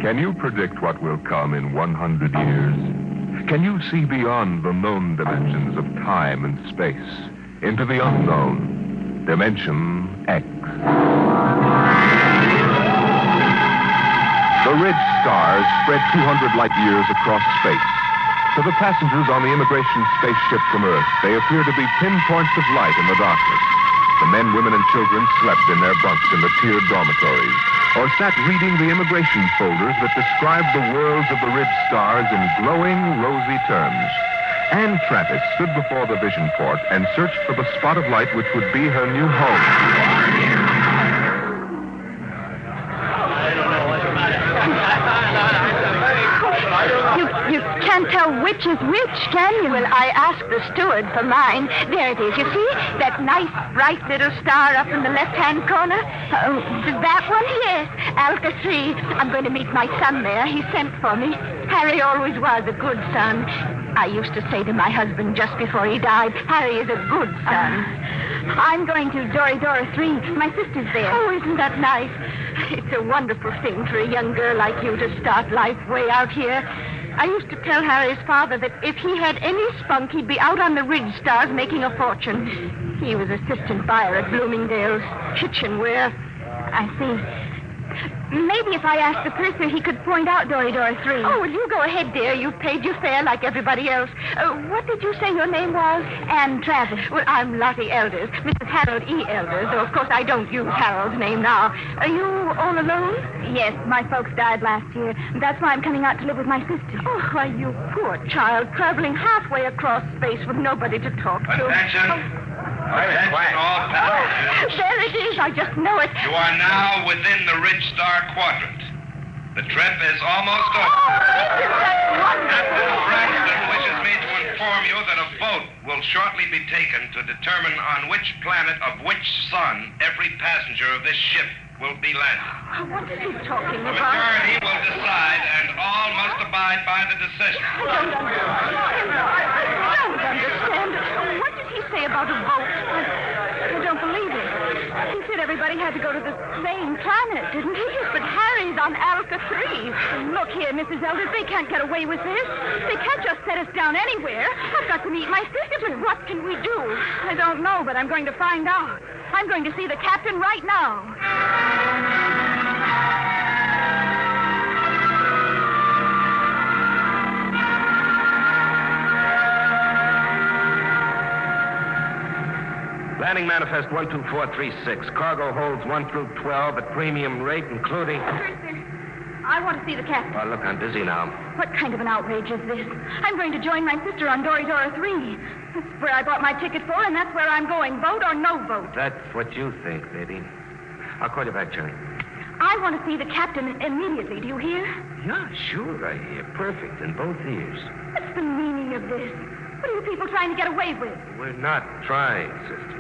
Can you predict what will come in 100 years? Can you see beyond the known dimensions of time and space into the unknown, Dimension X? The ridge stars spread 200 light years across space. To the passengers on the immigration spaceship from Earth, they appear to be pinpoints of light in the darkness. The men, women, and children slept in their bunks in the tiered dormitories, or sat reading the immigration folders that describe the worlds of the ridge stars in glowing, rosy terms. Anne Travis stood before the vision port and searched for the spot of light which would be her new home. You can't tell which is which, can you? Well, I asked the steward for mine. There it is, you see? That nice, bright little star up in the left-hand corner. That one? Yes, Alka 3. I'm going to meet my son there. He sent for me. Harry always was a good son. I used to say to my husband just before he died, Harry is a good son. I'm going to Yesteryear 3. My sister's there. Oh, isn't that nice? It's a wonderful thing for a young girl like you to start life way out here. I used to tell Harry's father that if he had any spunk, he'd be out on the ridge stars making a fortune. He was assistant buyer at Bloomingdale's kitchenware. I see. Maybe if I asked the purser, he could point out Yesteryear 3. Oh, well, you go ahead, dear. You've paid your fare like everybody else. What did you say your name was? Anne Travis. Well, I'm Lottie Elders, Mrs. Harold E. Elders, though, of course, I don't use Harold's name now. Are you all alone? Yes, my folks died last year. That's why I'm coming out to live with my sister. Oh, why, you poor child, traveling halfway across space with nobody to talk to. Attention. Attention, all passengers. There it is. I just know it. You are now within the Ridge Star Quadrant. The trip is almost over. Captain Braxton wishes me to inform you that a vote will shortly be taken to determine on which planet of which sun every passenger of this ship will be landed. What is he talking The about? majority will decide, and all must abide by the decision. I don't understand. What did he say about a vote? I don't believe it. He said everybody had to go to the same planet, didn't he? But Harry's on Alka 3. Look here, Mrs. Elders, they can't get away with this. They can't just set us down anywhere. I've got to meet my sister, but what can we do? I don't know, but I'm going to find out. I'm going to see the captain right now. Landing manifest 12436. Cargo holds 1 through 12 at premium rate, including... I want to see the captain. Oh, look, I'm busy now. What kind of an outrage is this? I'm going to join my sister on Yesteryear 3. That's where I bought my ticket for, and that's where I'm going. Vote or no vote. That's what you think, baby. I'll call you back, Johnny. I want to see the captain immediately. Do you hear? Yeah, sure, I hear. Perfect in both ears. What's the meaning of this? What are you people trying to get away with? We're not trying, sister.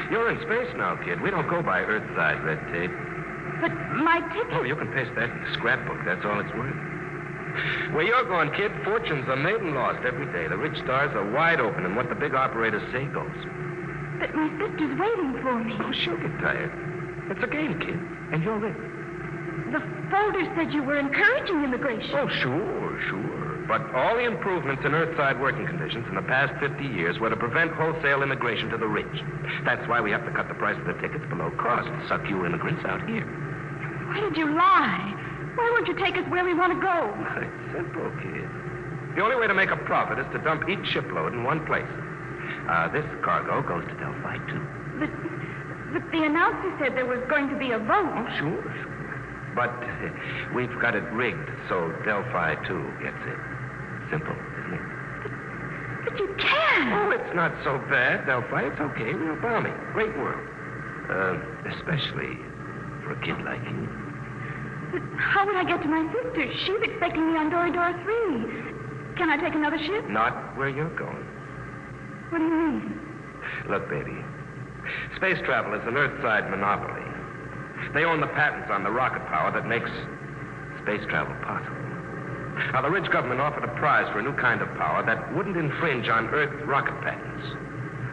You're in space now, kid. We don't go by Earthside red tape. But my ticket... Oh, you can paste that in the scrapbook. That's all it's worth. Where you're going, kid, fortunes are made and lost every day. The rich stars are wide open, and what the big operators say goes. But my sister's waiting for me. Oh, she'll get tired. It's a game, kid, and you're in. The folder said you were encouraging immigration. Oh, sure. But all the improvements in Earthside working conditions in the past 50 years were to prevent wholesale immigration to the rich. That's why we have to cut the price of the tickets below cost to suck you immigrants out here. Why did you lie? Why won't you take us where we want to go? It's simple, kid. The only way to make a profit is to dump each shipload in one place. This cargo goes to Delphi 2. But the announcer said there was going to be a vote. Oh, sure. But we've got it rigged so Delphi 2 gets it. Simple, isn't it? But you can't. Oh, it's not so bad, Delphi. It's okay. Real balmy. Great world. Especially for a kid like you. But how would I get to my sister? She's expecting me on Yesteryear 3. Can I take another ship? Not where you're going. What do you mean? Look, baby. Space travel is an Earthside monopoly. They own the patents on the rocket power that makes space travel possible. Now, the rich government offered a prize for a new kind of power that wouldn't infringe on Earth rocket patents.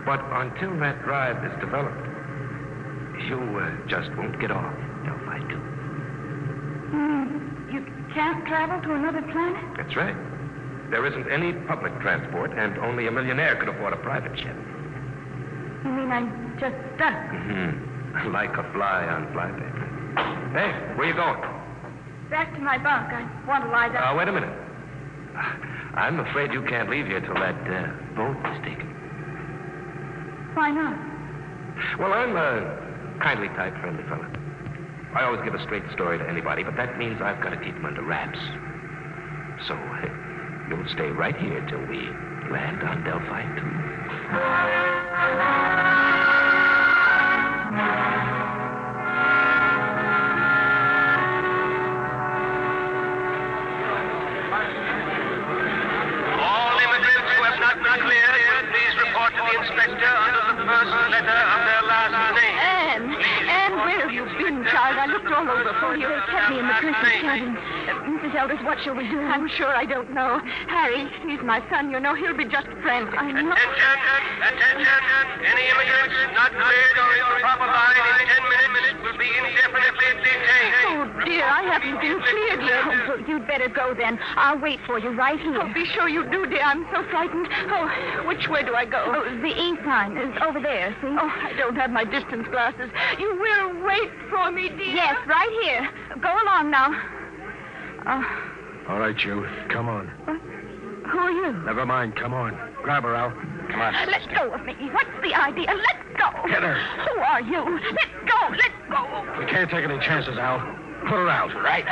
But until that drive is developed, you just won't get off Delphi 2. You can't travel to another planet? That's right. There isn't any public transport, and only a millionaire could afford a private jet. You mean I'm just stuck? Mm-hmm. Like a fly on flypaper. Hey, where you going? Back to my bunk. I want to lie down. Wait a minute. I'm afraid you can't leave here till that boat is taken. Why not? Well, I'm a kindly type, friendly fella. I always give a straight story to anybody, but that means I've got to keep them under wraps. So, you'll stay right here till we land on Delphi 2. To the inspector under the first letter of their last name. Anne, where have you been, child? I looked all over for you. They kept me in the Christmas cabin. Mrs. Elders, what shall we do? I'm sure I don't know. Harry, he's my son. You know, he'll be just frantic. I know. Attention. Any immigrants not cleared or in the proper line in 10 minutes will be indefinitely detained. Oh, dear, I haven't been cleared yet. Oh, well, you'd better go then. I'll wait for you right here. Oh, be sure you do, dear. I'm so frightened. Oh, which way do I go? Oh, the ink sign is over there, see? Oh, I don't have my distance glasses. You will wait for me, dear? Yes, right here. Go along now. All right, you. Come on. What? Who are you? Never mind. Come on. Grab her, Al. Come on. Let go of me. What's the idea? Let go. Get her. Who are you? Let go. Let go. We can't take any chances, Al. Put her out, right?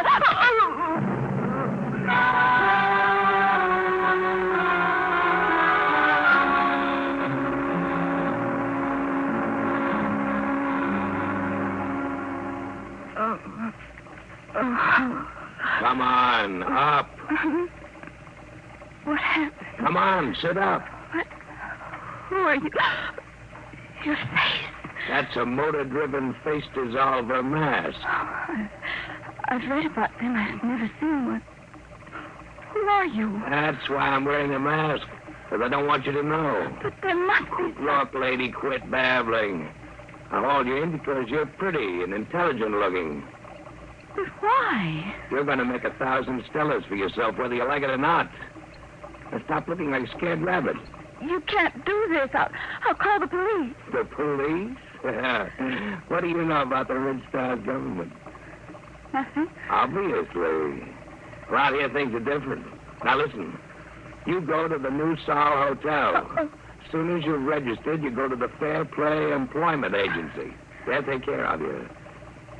Come on, up. What happened? Come on, sit up. What? Who are you? Your face. That's a motor-driven face dissolver mask. I've read about them. I've never seen one. Who are you? That's why I'm wearing a mask, because I don't want you to know. But there must be... Look, lady, quit babbling. I hauled you in because you're pretty and intelligent-looking. But why? You're going to make 1,000 Stellas for yourself, whether you like it or not. Now stop looking like a scared rabbit. You can't do this. I'll call the police. The police? What do you know about the Red Star government? Nothing. Obviously. Around here, things are different. Now, listen. You go to the New Sol Hotel. As soon as you're registered, you go to the Fair Play Employment Agency. They'll take care of you.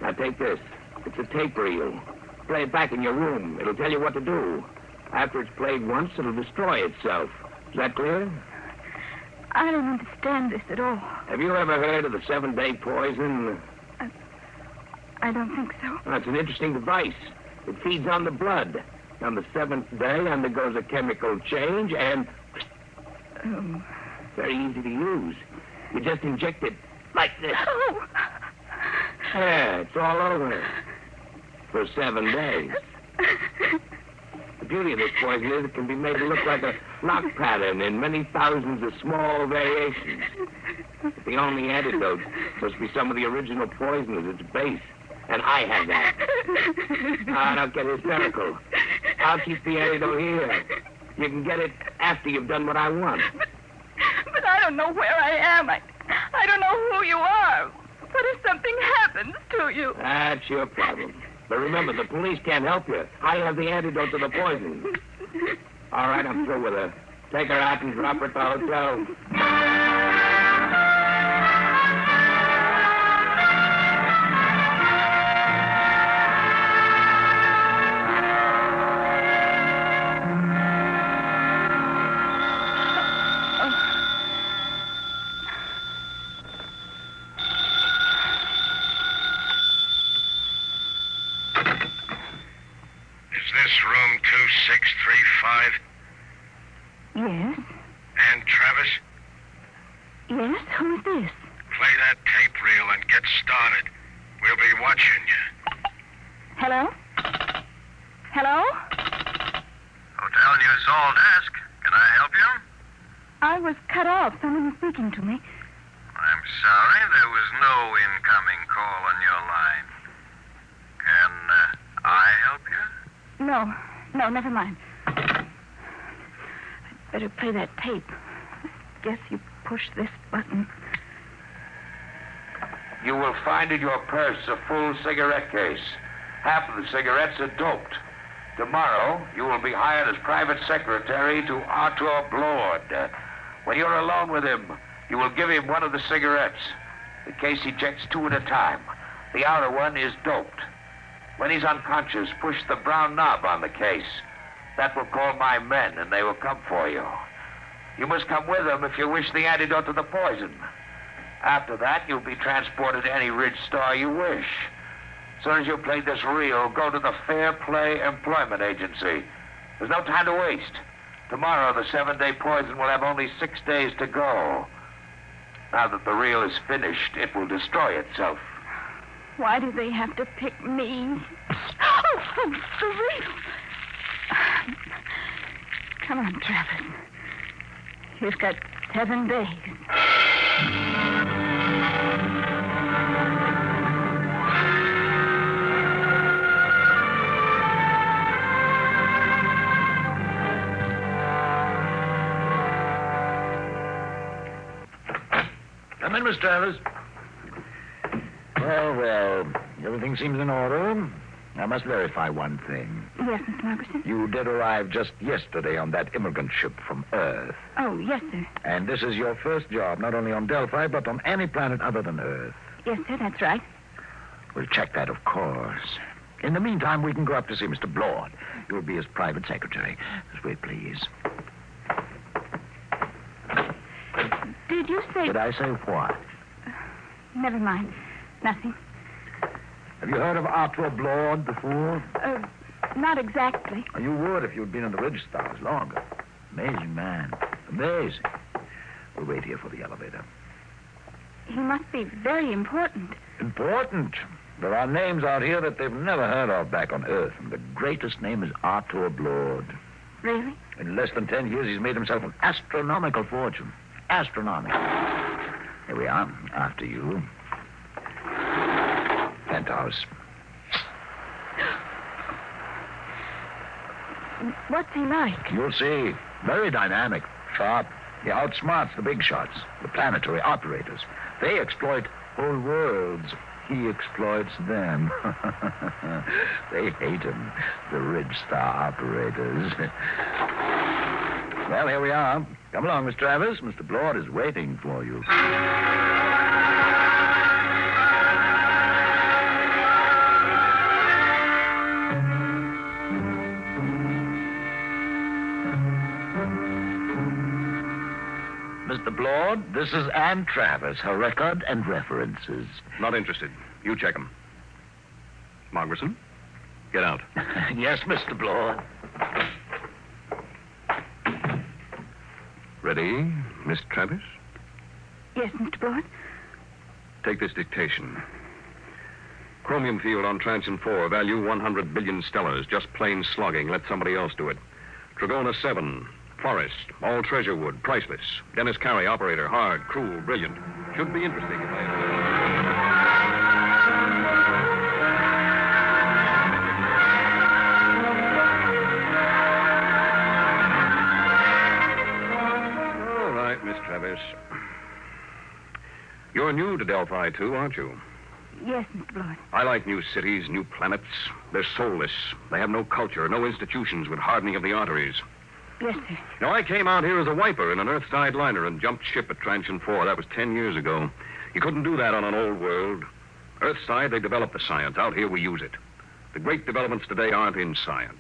Now, take this. It's a tape reel. Play it back in your room. It'll tell you what to do. After it's played once, it'll destroy itself. Is that clear? I don't understand this at all. Have you ever heard of the 7-day poison? I don't think so. Well, it's an interesting device. It feeds on the blood. On the 7th day, undergoes a chemical change, and... very easy to use. You just inject it like this. Oh. Yeah, it's all over. For 7 days. The beauty of this poison is it can be made to look like a lock pattern in many thousands of small variations. But the only antidote must be some of the original poison at its base. And I have that. Don't get hysterical. I'll keep the antidote here. You can get it after you've done what I want. But I don't know where I am. I don't know who you are. What if something happens to you? That's your problem. But remember, the police can't help you. I have the antidote to the poison. All right, I'm through with her. Take her out and drop her at the hotel. Room 2635. Yes? And Travis? Yes? Who is this? Play that tape reel and get started. We'll be watching you. Hello? Hello? Hotel New Sol desk. Can I help you? I was cut off. Someone was speaking to me. I'm sorry, there was no incoming call on your line. Can I help you? No, never mind. I'd better play that tape. Guess you push this button. You will find in your purse a full cigarette case. Half of the cigarettes are doped. Tomorrow, you will be hired as private secretary to Arthur Blord. When you're alone with him, you will give him one of the cigarettes. The case ejects 2 at a time. The outer one is doped. When he's unconscious, push the brown knob on the case. That will call my men, and they will come for you. You must come with them if you wish the antidote to the poison. After that, you'll be transported to any Ridge Star you wish. As soon as you've played this reel, go to the Fair Play Employment Agency. There's no time to waste. Tomorrow, the 7-day poison will have only 6 days to go. Now that the reel is finished, it will destroy itself. Why do they have to pick me? Oh, the reel. Come on, Travis. You've got 7 days. Come in, Miss Travis. Well, everything seems in order. I must verify one thing. Yes, Mr. Margerson? You did arrive just yesterday on that immigrant ship from Earth. Oh, yes, sir. And this is your first job, not only on Delphi, but on any planet other than Earth. Yes, sir, that's right. We'll check that, of course. In the meantime, we can go up to see Mr. Blord. You'll be his private secretary. Just wait, please. Did you say... Did I say what? Never mind. Nothing. Have you heard of Arthur Blord before? Not exactly. Oh, you would if you'd been in the Ridge Stars longer. Amazing man. Amazing. We'll wait here for the elevator. He must be very important. Important? There are names out here that they've never heard of back on Earth, and the greatest name is Arthur Blord. Really? In less than 10 years, he's made himself an astronomical fortune. Astronomical. Here we are. After you. Penthouse. What's he like? You'll see. Very dynamic. Sharp. He outsmarts the big shots, the planetary operators. They exploit whole worlds. He exploits them. They hate him, the Ridge Star operators. Well, here we are. Come along, Miss Travis. Mr. Blord is waiting for you. Mr. Blord, this is Ann Travis, her record and references. Not interested. You check them. Margerson, get out. Yes, Mr. Blord. Ready, Miss Travis? Yes, Mr. Blord. Take this dictation. Chromium field on Transition 4, value 100 billion stellars. Just plain slogging. Let somebody else do it. Trigona 7, forest, all treasure wood, priceless. Dennis Carey, operator, hard, cruel, brilliant. Should be interesting if All right, Miss Travis. You're new to Delphi, too, aren't you? Yes, Mr. Blord. I like new cities, new planets. They're soulless. They have no culture, no institutions with hardening of the arteries. Yes, sir. Now, I came out here as a wiper in an Earthside liner and jumped ship at Transition 4. That was 10 years ago. You couldn't do that on an old world. Earthside, they developed the science. Out here, we use it. The great developments today aren't in science.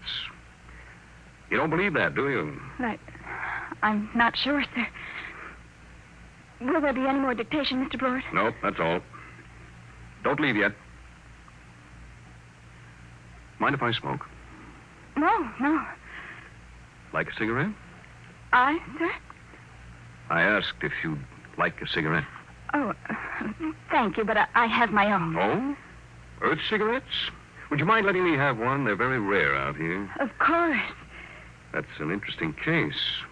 You don't believe that, do you? I'm not sure, sir. Will there be any more dictation, Mr. Blord? No, that's all. Don't leave yet. Mind if I smoke? No. Like a cigarette? Sir? I asked if you'd like a cigarette. Oh, thank you, but I have my own. Oh? Earth cigarettes? Would you mind letting me have one? They're very rare out here. Of course. That's an interesting case.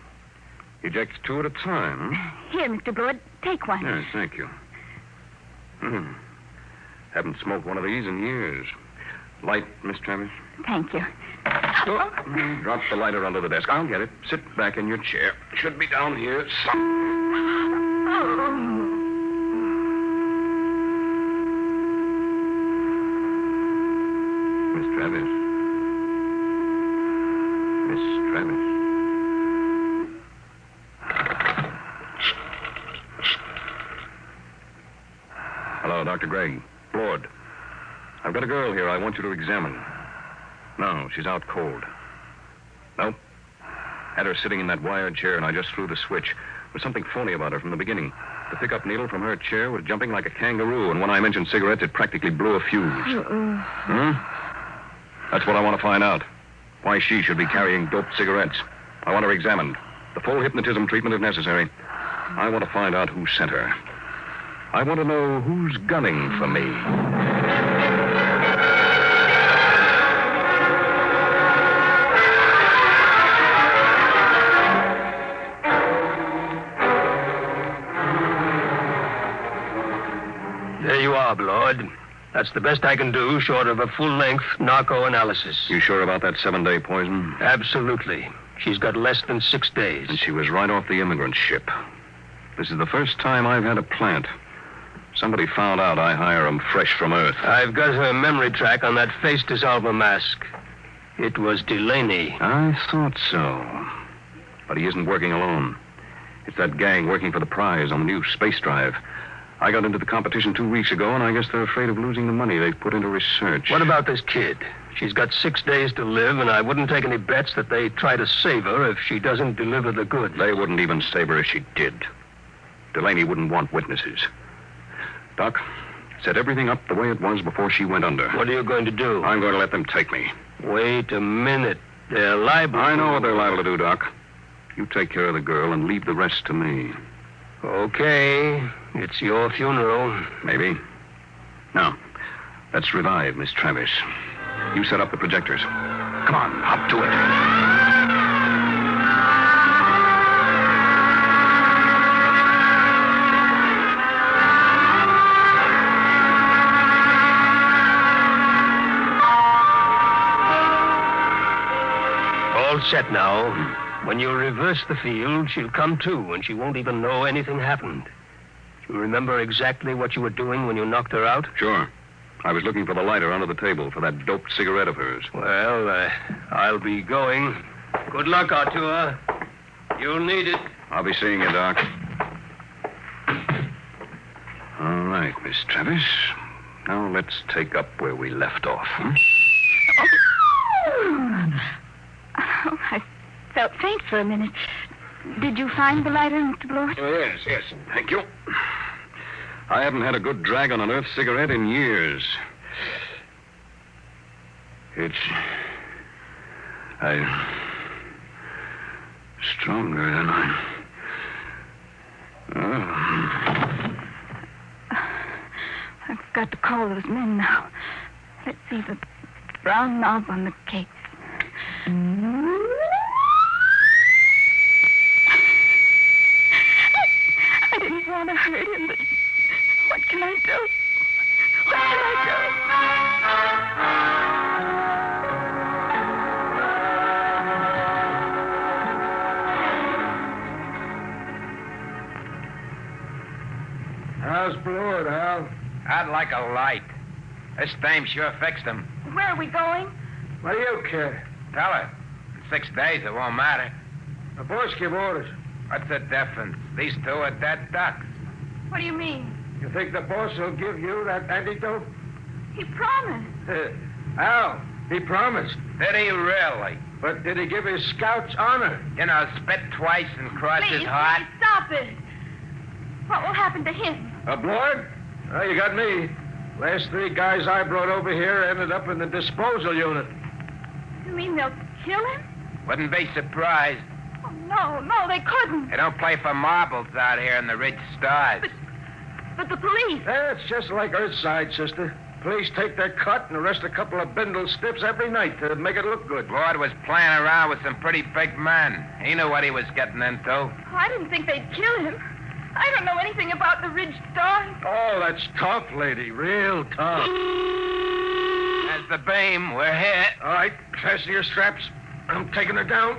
Ejects 2 at a time. Here, Mr. Blord, take one. Yes, thank you. Haven't smoked one of these in years. Light, Miss Travis? Thank you. Drop the lighter under the desk. I'll get it. Sit back in your chair. Should be down here. Miss Travis. Miss Travis. Hello, Dr. Gregg. Lord. I've got a girl here I want you to examine. No, she's out cold. Nope. Had her sitting in that wired chair, and I just threw the switch. There was something phony about her from the beginning. The pickup needle from her chair was jumping like a kangaroo, and when I mentioned cigarettes, it practically blew a fuse. That's what I want to find out. Why she should be carrying doped cigarettes. I want her examined. The full hypnotism treatment if necessary. I want to find out who sent her. I want to know who's gunning for me. There you are, Blood. That's the best I can do, short of a full-length narco analysis. You sure about that 7-day poison? Absolutely. She's got less than 6 days. And she was right off the immigrant ship. This is the first time I've had a plant. Somebody found out I hire 'em fresh from Earth. I've got her memory track on that face dissolver mask. It was Delaney. I thought so. But he isn't working alone. It's that gang working for the prize on the new space drive. I got into the competition 2 weeks ago, and I guess they're afraid of losing the money they've put into research. What about this kid? She's got 6 days to live, and I wouldn't take any bets that they try to save her if she doesn't deliver the goods. They wouldn't even save her if she did. Delaney wouldn't want witnesses. Doc, set everything up the way it was before she went under. What are you going to do? I'm going to let them take me. Wait a minute. They're liable. I know what they're liable to do, Doc. You take care of the girl and leave the rest to me. Okay. It's your funeral. Maybe. Now, let's revive Miss Travis. You set up the projectors. Come on, up to it. All set now. When you reverse the field, she'll come to, and she won't even know anything happened. You remember exactly what you were doing when you knocked her out? Sure. I was looking for the lighter under the table for that doped cigarette of hers. Well, I'll be going. Good luck, Artur. You'll need it. I'll be seeing you, Doc. All right, Miss Travis. Now let's take up where we left off. Oh, I felt faint for a minute. Did you find the lighter, Mr. Blore? Oh, yes. Thank you. I haven't had a good drag on an Earth cigarette in years. It's... stronger than I've got to call those men now. Let's see the brown knob on the case. I didn't want to hurt him, but what can I do? What can I How's Blord, Hal? I'd like a light. This dame sure fixed him. do? Where are we going? What do you care? Tell her. In 6 days, it won't matter. The boss give orders. What's the difference? These two are dead ducks. What do you mean? You think the boss will give you that antidote? He promised. Hal, he promised. Did he really? But did he give his scouts honor? You know, spit twice and cross his heart. Please, stop it. What will happen to him? Blord? Oh, you got me. Last 3 guys I brought over here ended up in the disposal unit. You mean they'll kill him? Wouldn't be surprised. Oh, no, they couldn't. They don't play for marbles out here in the Ridge Stars. But the police. It's just like Earthside, sister. Police take their cut and arrest a couple of bindle stiffs every night to make it look good. Lord was playing around with some pretty big men. He knew what he was getting into. Oh, I didn't think they'd kill him. I don't know anything about the Ridge Stars. Oh, that's tough, lady. Real tough. As the beam. We're hit. All right, fasten your straps. I'm taking her down.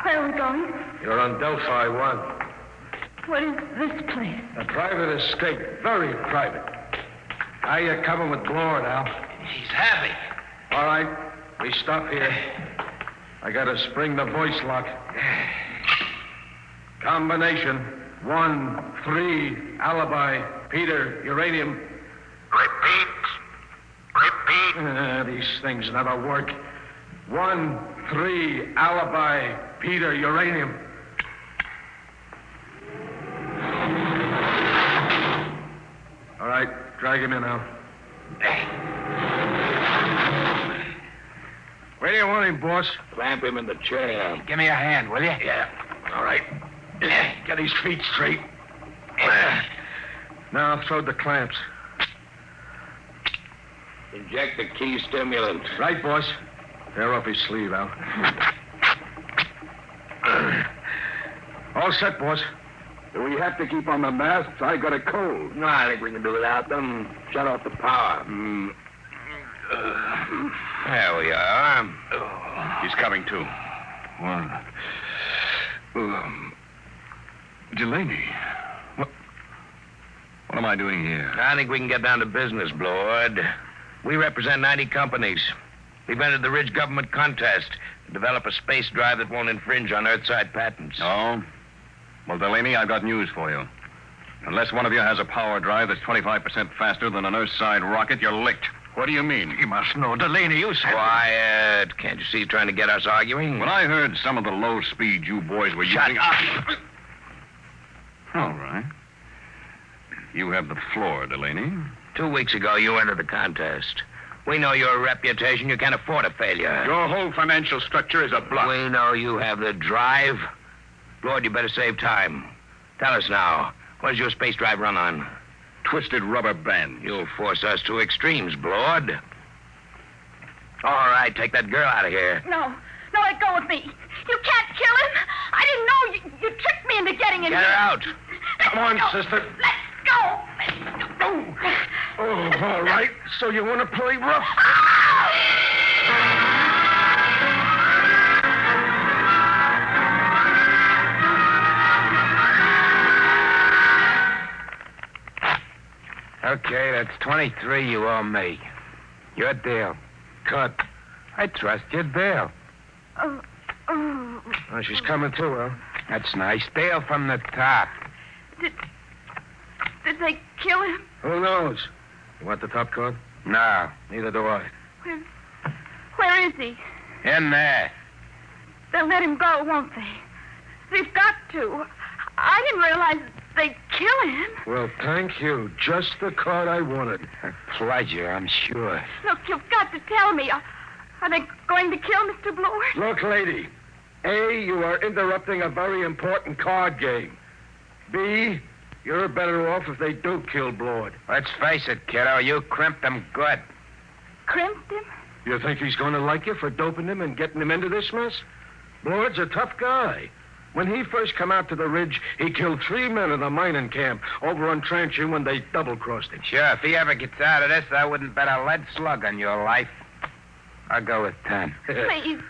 Where are we going? You're on Delphi 1. What is this place? A private escape. Very private. How you coming with Blord, Al? He's happy. All right, we stop here. I gotta spring the voice lock. Combination 1-3 alibi. Peter, uranium. Repeat. These things never work. 1-3 alibi. Peter, uranium. All right, drag him in now. Where do you want him, boss? Clamp him in the chair. Give me a hand, will you? Yeah. All right. Get his feet straight. Now throw the clamps. Inject the key stimulant. Right, boss. Tear off his sleeve, Al. All set, boss. Do we have to keep on the masks? I got a cold. No, I think we can do without them. Shut off the power. There we are. He's coming to. Delaney. What am I doing here? I think we can get down to business, Blord. We represent 90 companies. We've entered the Ridge government contest to develop a space drive that won't infringe on Earthside patents. Oh? Well, Delaney, I've got news for you. Unless one of you has a power drive that's 25% faster than an Earthside rocket, you're licked. What do you mean? You must know, Delaney, you said... Quiet. Can't you see he's trying to get us arguing? When I heard some of the low speed you boys were Shut using... up. All right. You have the floor, Delaney. 2 weeks ago, you entered the contest. We know your reputation. You can't afford a failure. Your whole financial structure is a bluff. We know you have the drive. Lord, you better save time. Tell us now. What does your space drive run on? Twisted rubber band. You'll force us to extremes, Blord. All right, take that girl out of here. No, let go of me. You can't kill him. I didn't know you tricked me into getting in Get here. her out. Come on, sister. Let's go. Oh, all right. So you want to play rough? Okay, that's 23 you owe me. Your deal. Cut. I trust your deal. Oh. Oh, she's coming too, Al. That's nice. Deal from the top. Did they kill him? Who knows? You want the top card? No. Neither do I. Where is he? In there. They'll let him go, won't they? They've got to. I didn't realize they'd kill him. Well, thank you. Just the card I wanted. A pleasure, I'm sure. Look, you've got to tell me. Are they going to kill Mr. Blord? Look, lady. A, you are interrupting a very important card game. B, you're better off if they do kill Blord. Let's face it, kiddo. You crimped them good. Crimped him? You think he's going to like you for doping him and getting him into this mess? Blord's a tough guy. When he first come out to the ridge, he killed 3 men in a mining camp over on Transition when they double-crossed him. Sure, if he ever gets out of this, I wouldn't bet a lead slug on your life. I'll go with 10. Please.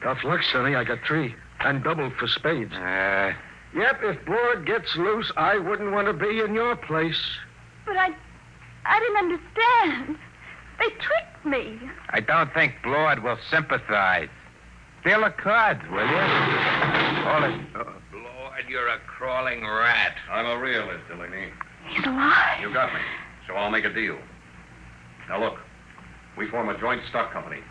Tough luck, Sonny. I got 3. And double for spades. Yep, if Blord gets loose, I wouldn't want to be in your place. But I didn't understand. They tricked me. I don't think Blord will sympathize. Deal the cards, will you? Hold it. Blord, you're a crawling rat. I'm a realist, Delaney. He's alive. You got me. So I'll make a deal. Now look, we form a joint stock company.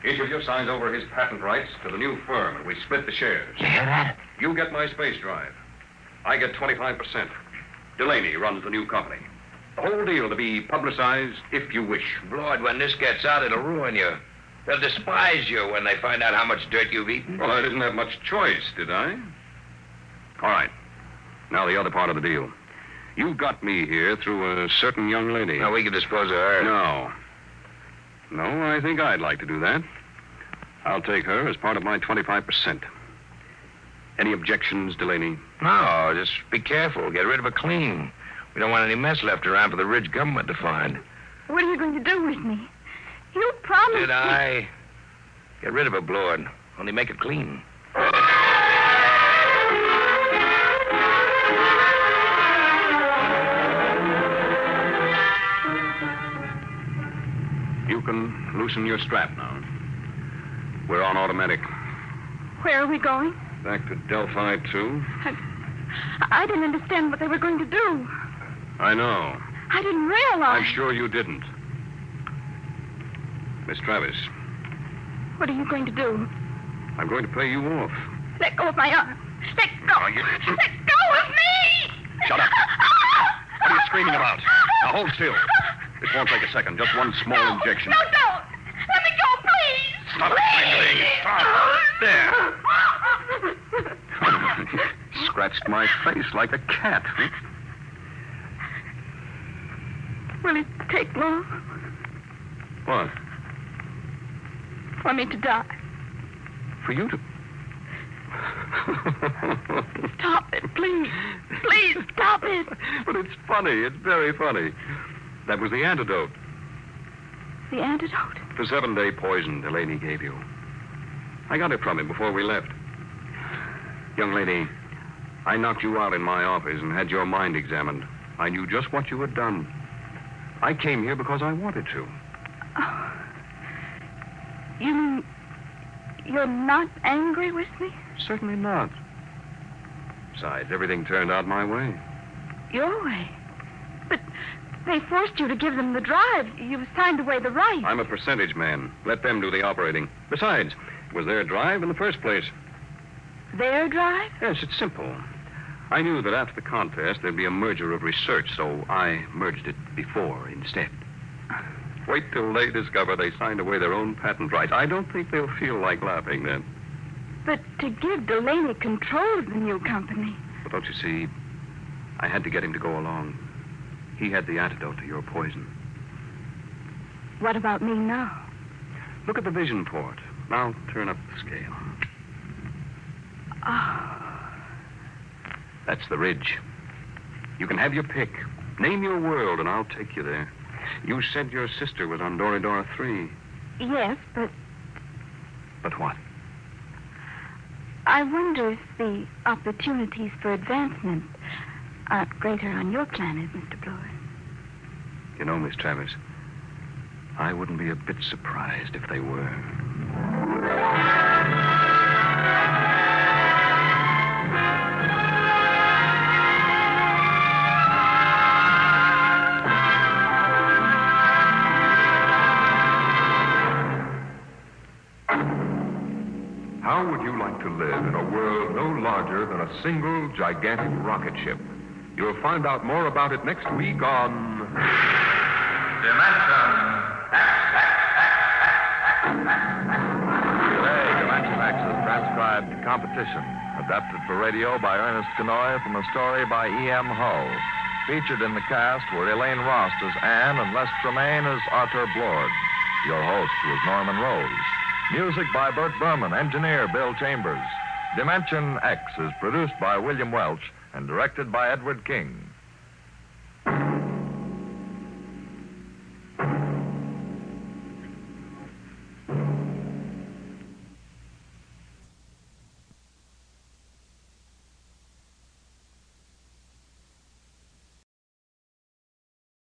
Each of you signs over his patent rights to the new firm, and we split the shares. You hear that? You get my space drive. I get 25%. Delaney runs the new company. The whole deal to be publicized if you wish. Blord, when this gets out, it'll ruin you. They'll despise you when they find out how much dirt you've eaten. Well, I didn't have much choice, did I? All right. Now the other part of the deal. You got me here through a certain young lady. Now, we can dispose of her. No, I think I'd like to do that. I'll take her as part of my 25%. Any objections, Delaney? No, just be careful. Get rid of it clean. We don't want any mess left around for the Ridge government to find. What are you going to do with me? You promised Did I? Get rid of it, Blord. Only make it clean. You can loosen your strap now. We're on automatic. Where are we going? Back to Delphi 2. I didn't understand what they were going to do. I know. I didn't realize. I'm sure you didn't. Miss Travis, What are you going to do? I'm going to pay you off. Let go of my arm. Let go. Oh, you- Let go of me! Shut up. What are you screaming about? Now hold still. This won't take a second. Just one small injection. No, don't. Let me go, please. Stop Please. Stop. There. Scratched my face like a cat. Will it take long What? for me to die? For you to... Stop it, please. Please, stop it. But it's funny. It's very funny. That was the antidote. The antidote. The 7-day poison Delaney gave you. I got it from him before we left. Young lady, I knocked you out in my office and had your mind examined. I knew just what you had done. I came here because I wanted to. Oh. You mean you're not angry with me? Certainly not. Besides, everything turned out my way. Your way. But they forced you to give them the drive. You signed away the right. I'm a percentage man. Let them do the operating. Besides, it was their drive in the first place. Their drive? Yes, it's simple. I knew that after the contest, there'd be a merger of research, so I merged it before instead. Wait till they discover they signed away their own patent rights. I don't think they'll feel like laughing then. But to give Delaney control of the new company. But don't you see, I had to get him to go along. He had the antidote to your poison. What about me now? Look at the vision port. Now turn up the scale. Oh. That's the ridge. You can have your pick. Name your world, and I'll take you there. You said your sister was on Doridora 3. Yes, but But what? I wonder if the opportunities for advancement aren't greater on your planet, Mr. Blower. You know, Miss Travis, I wouldn't be a bit surprised if they were. How would you like to live in a world no larger than a single gigantic rocket ship? You'll find out more about it next week on... Dimension Today, Dimension X is transcribed competition, adapted for radio by Ernest Kenoy from a story by E.M. Hull. Featured in the cast were Elaine Rost as Anne and Les Tremaine as Arthur Blord. Your host was Norman Rose. Music by Bert Berman, engineer Bill Chambers. Dimension X is produced by William Welch and directed by Edward King.